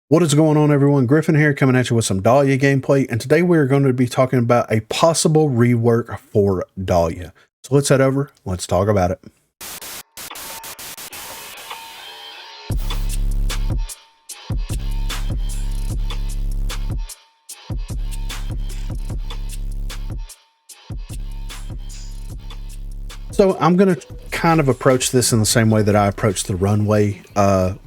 What is going on, everyone? Griffin here, coming at you with some Dahlia gameplay, and today we're going to be talking about a possible rework for Dahlia. So let's head over, let's talk about it. So I'm going to kind of approach this in the same way that I approached the runway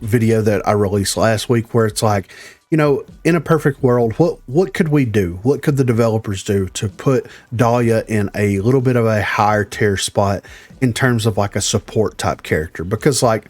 video that I released last week, where it's like, you know, in a perfect world, what could we do? What could the developers do to put Dahlia in a little bit of a higher tier spot in terms of like a support type character? Because like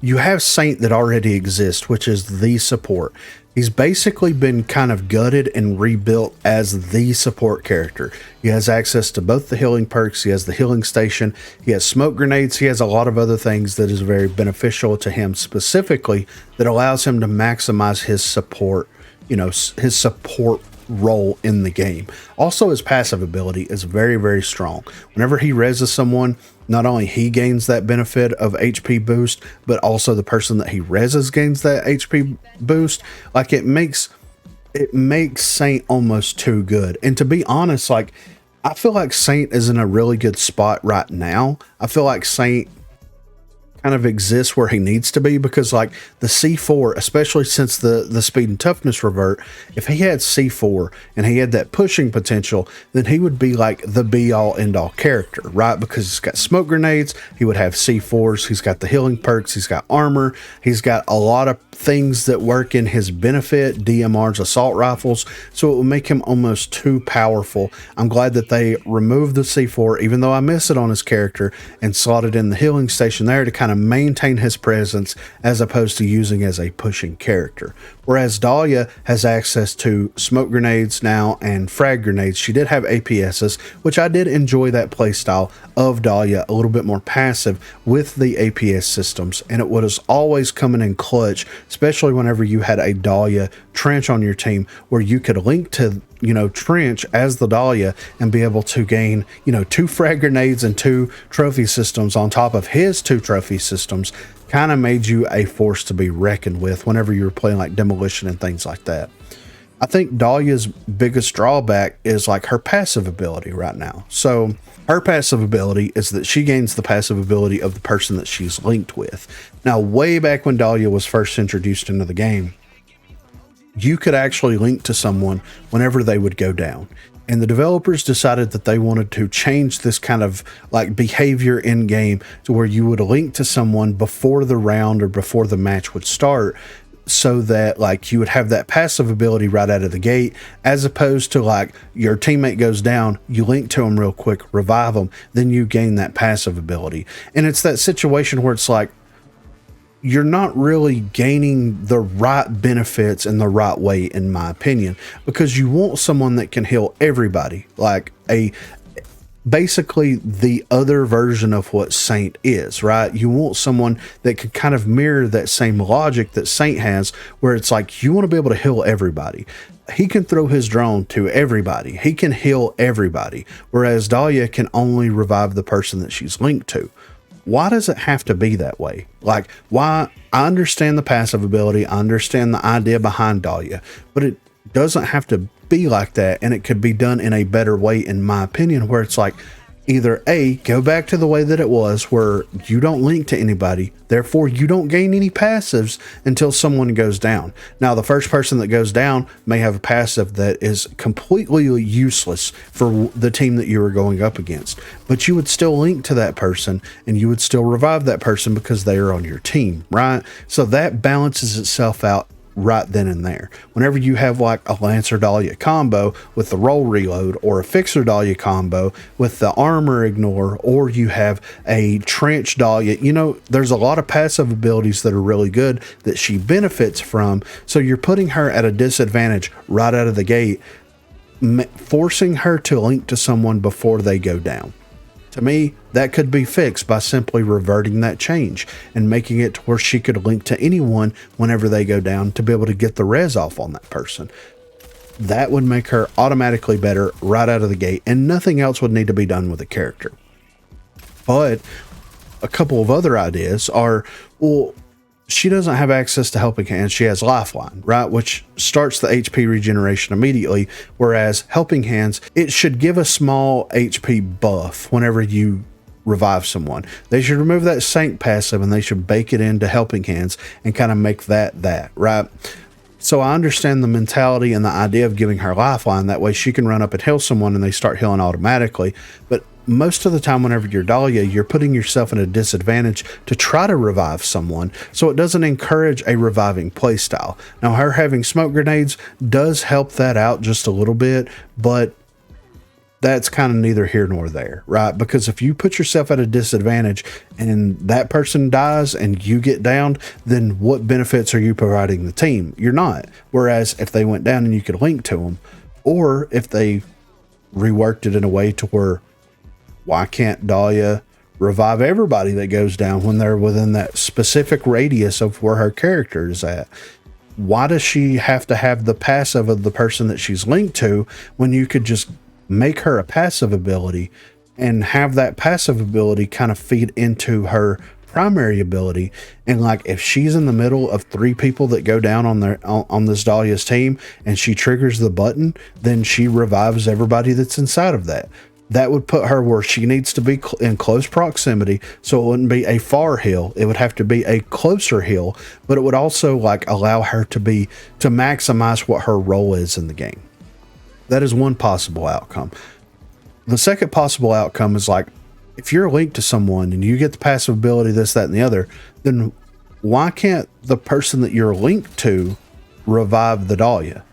you have Saint that already exists, which is the support. He's basically been kind of gutted and rebuilt as the support character. He has access to both the healing perks, he has the healing station, he has smoke grenades, he has a lot of other things that is very beneficial to him specifically that allows him to maximize his support, you know, his support role in the game. Also, his passive ability is very, very strong. Whenever he reses someone, not only he gains that benefit of HP boost, but also the person that he reses gains that HP boost. Like it makes Saint almost too good. And to be honest, like I feel like Saint is in a really good spot right now. I feel like Saint kind of exists where he needs to be, because like the C4, especially since the speed and toughness revert, if he had C4 and he had that pushing potential, then he would be like the be all end all character, right? Because he's got smoke grenades, he would have C4s, he's got the healing perks, he's got armor, he's got a lot of things that work in his benefit, DMRs, assault rifles, so it will make him almost too powerful. I'm glad that they removed the C4, even though I miss it on his character, and slotted in the healing station there to kind of maintain his presence as opposed to using as a pushing character. Whereas Dahlia has access to smoke grenades now and frag grenades. She did have APSs, which I did enjoy that playstyle of Dahlia, a little bit more passive with the APS systems, and it was always coming in clutch, especially whenever you had a Dahlia trench on your team where you could link to, you know, trench as the Dahlia and be able to gain, you know, 2 frag grenades and 2 trophy systems on top of his 2 trophy systems. Kind of made you a force to be reckoned with whenever you were playing like demolition and things like that. I think Dahlia's biggest drawback is like her passive ability right now. So her passive ability is that she gains the passive ability of the person that she's linked with. Now, way back when Dahlia was first introduced into the game, you could actually link to someone whenever they would go down. And the developers decided that they wanted to change this kind of like behavior in game to where you would link to someone before the round or before the match would start, so that like you would have that passive ability right out of the gate, as opposed to like your teammate goes down, you link to them real quick, revive them, then you gain that passive ability. And it's that situation where it's like, you're not really gaining the right benefits in the right way, in my opinion, because you want someone that can heal everybody, like basically the other version of what Saint is, right? You want someone that could kind of mirror that same logic that Saint has, where it's like you want to be able to heal everybody. He can throw his drone to everybody, he can heal everybody, whereas Dahlia can only revive the person that she's linked to. Why does it have to be that way? Like, why? I understand the passive ability, I understand the idea behind Dahlia, but it doesn't have to be like that, and it could be done in a better way, in my opinion, where it's like, either A, go back to the way that it was, where you don't link to anybody, therefore you don't gain any passives until someone goes down. Now, the first person that goes down may have a passive that is completely useless for the team that you were going up against, but you would still link to that person and you would still revive that person because they are on your team, right? So that balances itself out right then and there. Whenever you have like a Lancer Dahlia combo with the roll reload, or a Fixer Dahlia combo with the armor ignore, or you have a trench Dahlia, you know, there's a lot of passive abilities that are really good that she benefits from. So you're putting her at a disadvantage right out of the gate, forcing her to link to someone before they go down. To me, that could be fixed by simply reverting that change and making it to where she could link to anyone whenever they go down to be able to get the res off on that person. That would make her automatically better right out of the gate, and nothing else would need to be done with the character. But a couple of other ideas are, well, she doesn't have access to helping hands. She has lifeline, right? Which starts the HP regeneration immediately. Whereas helping hands, it should give a small HP buff whenever you revive someone. They should remove that Saint passive and they should bake it into helping hands and kind of make that, right? So I understand the mentality and the idea of giving her lifeline. That way she can run up and heal someone and they start healing automatically. But most of the time, whenever you're Dahlia, you're putting yourself in a disadvantage to try to revive someone. So it doesn't encourage a reviving playstyle. Now, her having smoke grenades does help that out just a little bit, but that's kind of neither here nor there, right? Because if you put yourself at a disadvantage and that person dies and you get downed, then what benefits are you providing the team? You're not. Whereas if they went down and you could link to them, or if they reworked it in a way to where, why can't Dahlia revive everybody that goes down when they're within that specific radius of where her character is at? Why does she have to have the passive of the person that she's linked to when you could just make her a passive ability and have that passive ability kind of feed into her primary ability? And like, if she's in the middle of 3 people that go down on this Dahlia's team and she triggers the button, then she revives everybody that's inside of that. That would put her where she needs to be in close proximity. So it wouldn't be a far heal. It would have to be a closer heal, but it would also like allow her to maximize what her role is in the game. That is one possible outcome. The second possible outcome is like, if you're linked to someone and you get the passive ability, this, that, and the other, then why can't the person that you're linked to revive the Dahlia?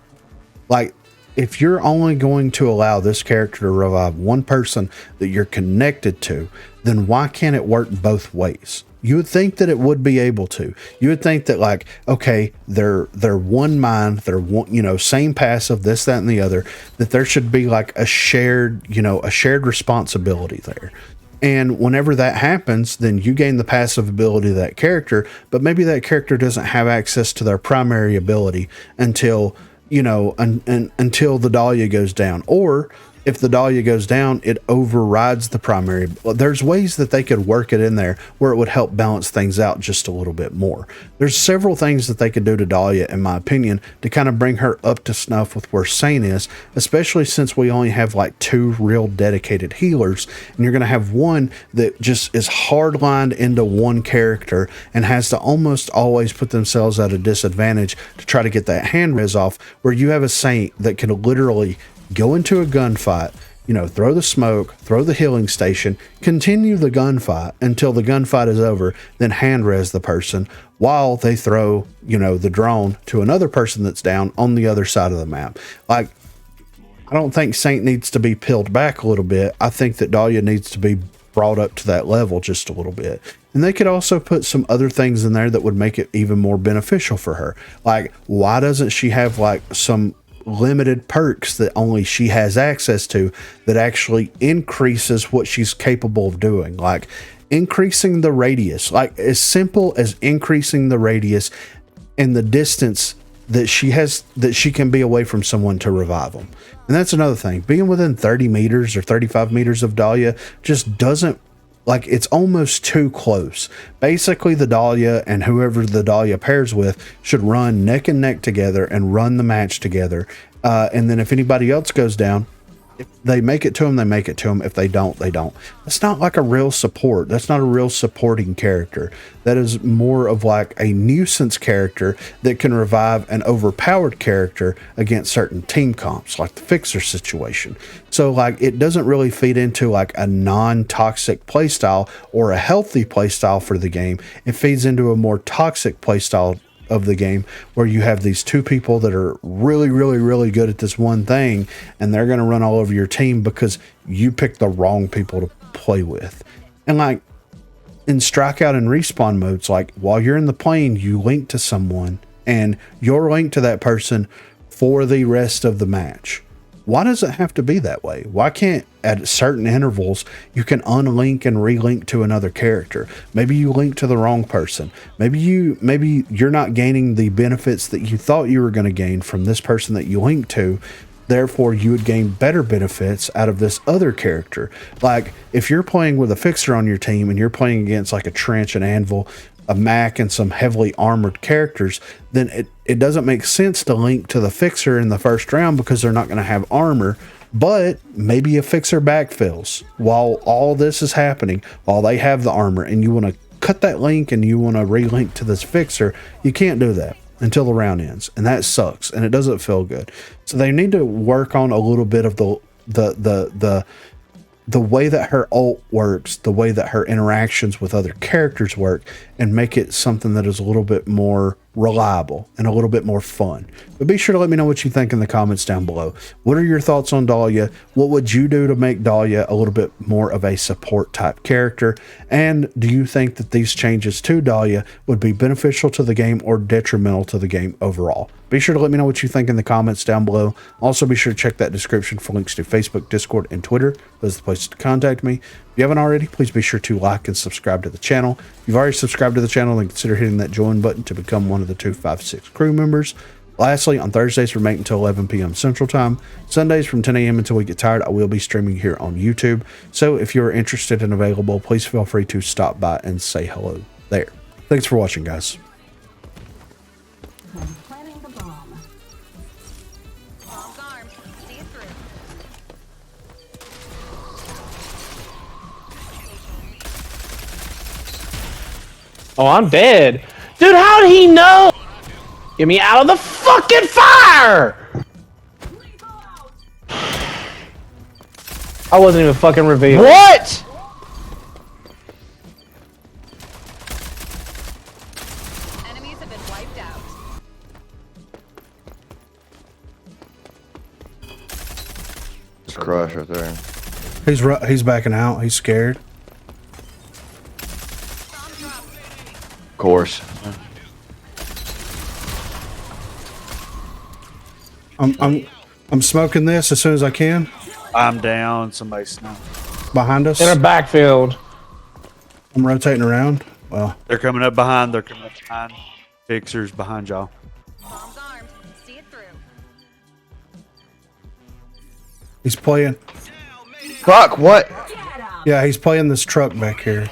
Like, if you're only going to allow this character to revive one person that you're connected to, then why can't it work both ways? You would think that it would be able to. You would think that like, okay, they're one mind, they're one, same passive, this, that, and the other, that there should be like a shared responsibility there. And whenever that happens, then you gain the passive ability of that character, but maybe that character doesn't have access to their primary ability until until the Dahlia goes down. Or if the Dahlia goes down, it overrides the primary. There's ways that they could work it in there where it would help balance things out just a little bit more. There's several things that they could do to Dahlia, in my opinion, to kind of bring her up to snuff with where Saint is, especially since we only have like 2 real dedicated healers, and you're going to have one that just is hardlined into one character and has to almost always put themselves at a disadvantage to try to get that hand res off, where you have a Saint that can literally go into a gunfight, throw the smoke, throw the healing station, continue the gunfight until the gunfight is over, then hand res the person while they throw, the drone to another person that's down on the other side of the map. Like, I don't think Saint needs to be peeled back a little bit. I think that Dahlia needs to be brought up to that level just a little bit. And they could also put some other things in there that would make it even more beneficial for her. Like, why doesn't she have like some limited perks that only she has access to that actually increases what she's capable of doing? Like increasing the radius, like as simple as increasing the radius and the distance that she can be away from someone to revive them. And that's another thing. Being within 30 meters or 35 meters of Dahlia just doesn't, like, it's almost too close. Basically, the Dahlia and whoever the Dahlia pairs with should run neck and neck together and run the match together. And then if anybody else goes down, if they make it to them, they make it to them. If they don't, they don't. That's not like a real support. That's not a real supporting character. That is more of like a nuisance character that can revive an overpowered character against certain team comps, like the Fixer situation. So like, it doesn't really feed into like a non-toxic playstyle or a healthy playstyle for the game. It feeds into a more toxic playstyle of the game, where you have these 2 people that are really, really, really good at this one thing, and they're going to run all over your team because you picked the wrong people to play with. And like in strikeout and respawn modes, like while you're in the plane, you link to someone and you're linked to that person for the rest of the match. Why does it have to be that way? Why can't at certain intervals you can unlink and relink to another character? Maybe you link to the wrong person. Maybe you're not gaining the benefits that you thought you were going to gain from this person that you linked to. Therefore, you would gain better benefits out of this other character. Like if you're playing with a Fixer on your team and you're playing against like a Trench and Anvil, a Mac and some heavily armored characters, then it doesn't make sense to link to the fixer in the first round because they're not going to have armor. But maybe a fixer backfills while all this is happening, while they have the armor, and you want to cut that link and you want to relink to this fixer. You can't do that until the round ends, and that sucks, and it doesn't feel good. So they need to work on a little bit of the way that her ult works, the way that her interactions with other characters work, and make it something that is a little bit more reliable and a little bit more fun. But be sure to let me know what you think in the comments down below. What are your thoughts on Dahlia? What would you do to make Dahlia a little bit more of a support type character? And do you think that these changes to Dahlia would be beneficial to the game or detrimental to the game overall? Be sure to let me know what you think in the comments down below. Also, be sure to check that description for links to Facebook, Discord, and Twitter. Those are the places to contact me. If you haven't already, please be sure to like and subscribe to the channel. If you've already subscribed to the channel, then consider hitting that join button to become one of the 256 crew members. Lastly, on Thursdays from 8 until 11 p.m. Central Time, Sundays from 10 a.m. until we get tired, I will be streaming here on YouTube. So if you're interested and available, please feel free to stop by and say hello there. Thanks for watching, guys. Planting the bomb. Bomb's armed. See it through. Oh, I'm dead. Dude, how did he know? Get me out of the fucking fire! I wasn't even fucking revealed. What? Enemies have been wiped out. It's Crush right there. He's backing out. He's scared. Of course. I'm smoking this as soon as I can. I'm down. Somebody's now. Behind us. In a backfield. I'm rotating around. Well, They're coming up behind. They're coming up behind. Fixers behind y'all. Bomb's armed. See it through. he's playing. Fuck, what? Yeah, he's playing this truck back here.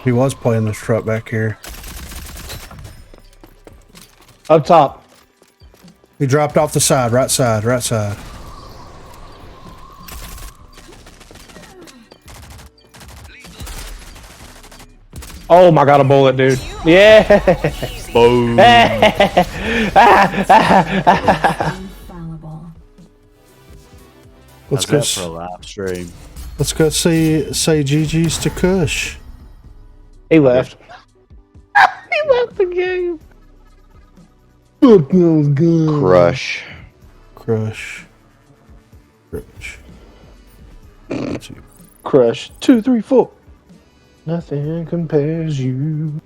He was playing this truck back here. Up top. He dropped off the side, right side, right side. Oh my god, a bullet, dude. Yeah. Boom. Infallible. Let's How's go. that for a live stream? Let's go say GG's to Kush. He left. He left the game. Fuck, that was good. Crush. Crush. Crush. 2, 3, 4. Nothing compares you.